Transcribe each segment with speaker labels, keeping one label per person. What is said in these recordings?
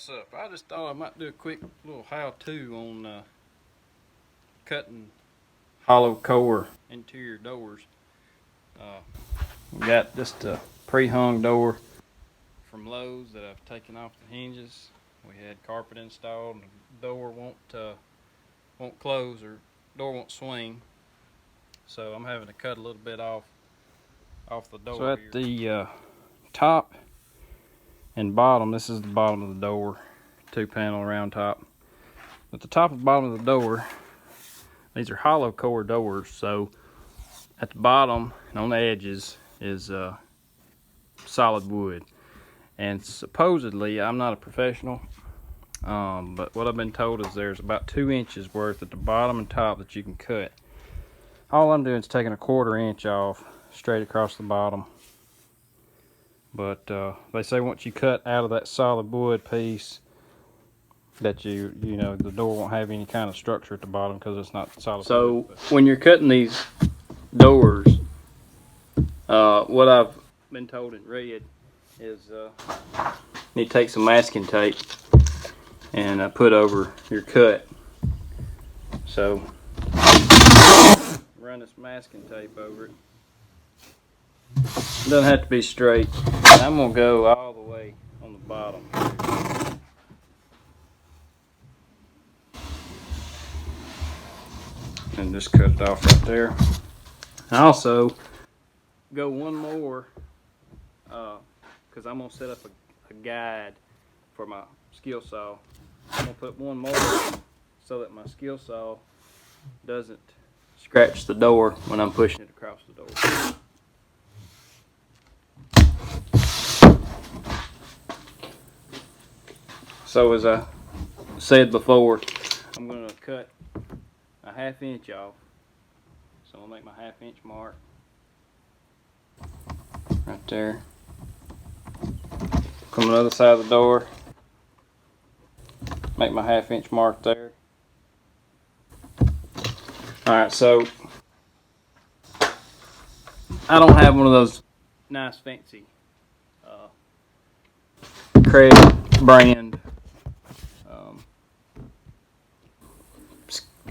Speaker 1: what's up? I just thought I might do a quick little how-to on cutting hollow core interior doors. We got just a pre-hung door from Lowe's that I've taken off the hinges. We had carpet installed and the door won't close, or door won't swing. So I'm having to cut a little bit off the door. So at the top and bottom, this is the bottom of the door, 2-panel round top. At the top and bottom of the door, these are hollow core doors. So at the bottom and on the edges is solid wood. And supposedly, I'm not a professional, but what I've been told is there's about 2 inches worth at the bottom and top that you can cut. All I'm doing is taking a 1/4 inch off straight across the bottom. But they say once you cut out of that solid wood piece, that you know the door won't have any kind of structure at the bottom because it's not solid. So when you're cutting these doors, what I've been told and read is you need to take some masking tape and put over your cut. So run this masking tape over it. It doesn't have to be straight. And I'm going to go all the way on the bottom. And just cut it off right there. And also go one more, because I'm going to set up a guide for my skill saw. I'm going to put one more so that my skill saw doesn't scratch the door when I'm pushing it across the door. So as I said before, I'm going to cut a 1/2 inch off. So I'm going to make my 1/2 inch mark right there. Come to the other side of the door, make my 1/2 inch mark there. Alright, so I don't have one of those nice fancy Craig brand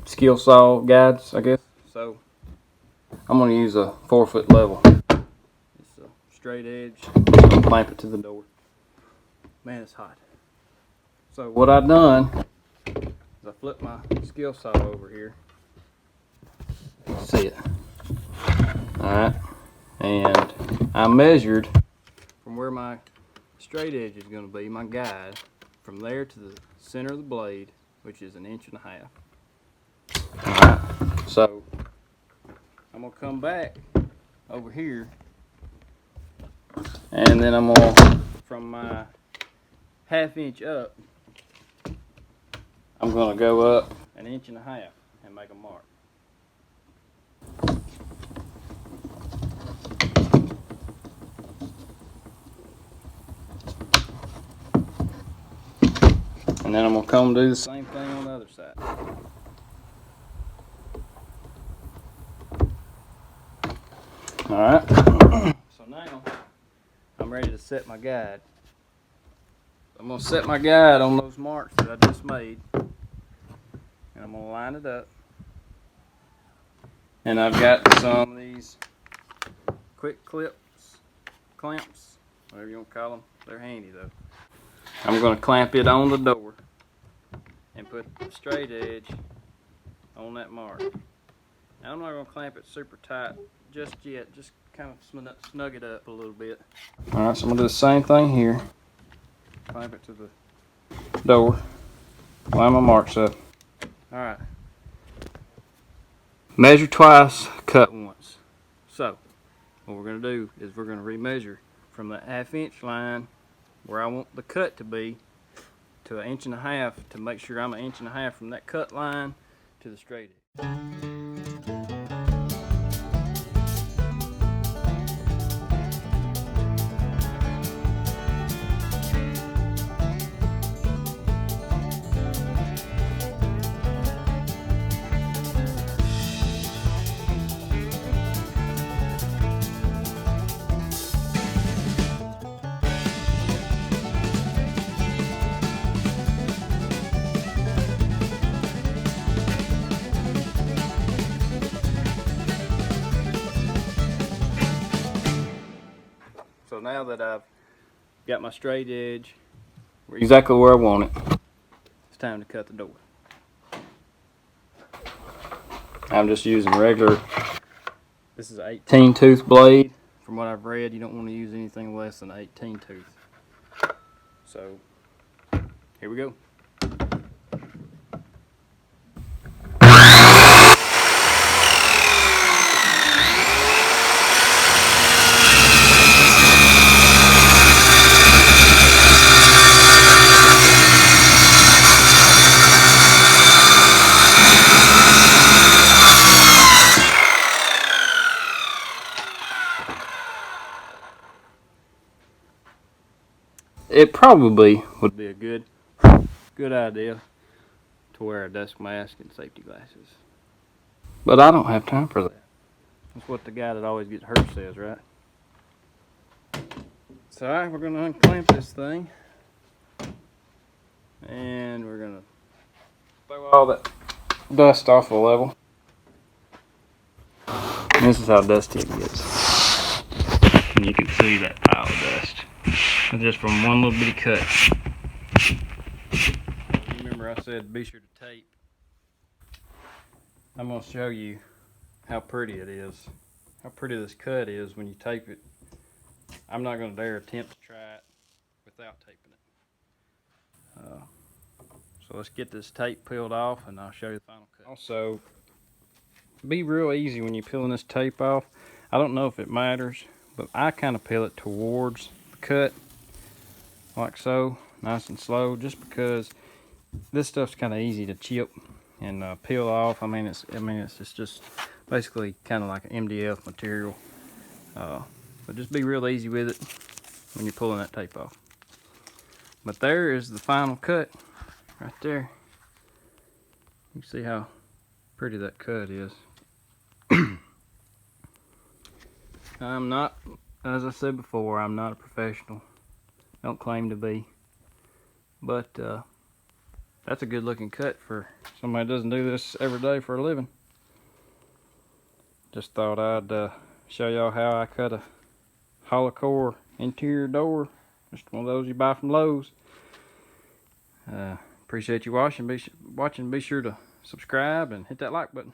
Speaker 1: skill saw guides, I guess. So I'm going to use a 4-foot level. It's a straight edge. I'm going to clamp it to the door. Man, it's hot. So what I've done is I flipped my skill saw over here. See it. Alright. And I measured from where my straight edge is going to be, my guide, from there to the center of the blade, which is 1.5 inches. Alright. So I'm going to come back over here, and then I'm going to, from my 1/2 inch up, I'm going to go up 1.5 inches and make a mark. And then I'm going to come do the same thing on the other side. Alright, so now I'm ready to set my guide. I'm going to set my guide on those marks that I just made. And I'm going to line it up. And I've got some of these quick clamps, whatever you want to call them. They're handy though. I'm going to clamp it on the door and put the straight edge on that mark. Now I'm not going to clamp it super tight just yet, just kind of snug it up a little bit. Alright, so I'm going to do the same thing here. Clamp it to the door, line my marks up. Alright. Measure twice, cut once. So, what we're going to do is we're going to remeasure from the 1/2 inch line where I want the cut to be to 1.5 inches to make sure I'm 1.5 inches from that cut line to the straight edge. now that I've got my straight edge exactly where I want it, it's time to cut the door. I'm just using regular, this is an 18 tooth blade. From what I've read, you don't want to use anything less than 18 tooth. So, here we go. It probably would be a good idea to wear a dust mask and safety glasses. But I don't have time for that. That's what the guy that always gets hurt says, right? So alright, we're gonna unclamp this thing. And we're gonna throw all that dust off the level. And this is how dusty it gets. And you can see that pile of dust. It's just from one little bitty cut. Remember I said be sure to tape. I'm going to show you how pretty it is. How pretty this cut is when you tape it. I'm not going to dare attempt to try it without taping it. So let's get this tape peeled off and I'll show you the final cut. Also, be real easy when you're peeling this tape off. I don't know if it matters, but I kind of peel it towards the cut, like so, nice and slow, just because this stuff's kind of easy to chip and peel off. I mean, it's just basically kind of like an MDF material, but just be real easy with it when you're pulling that tape off. But there is the final cut, right there. You can see how pretty that cut is. I'm not, as I said before, I'm not a professional. Don't claim to be, but that's a good looking cut for somebody that doesn't do this every day for a living. Just thought I'd show y'all how I cut a hollow core interior door. Just one of those you buy from Lowe's. Appreciate you watching. Be sure to subscribe and hit that like button.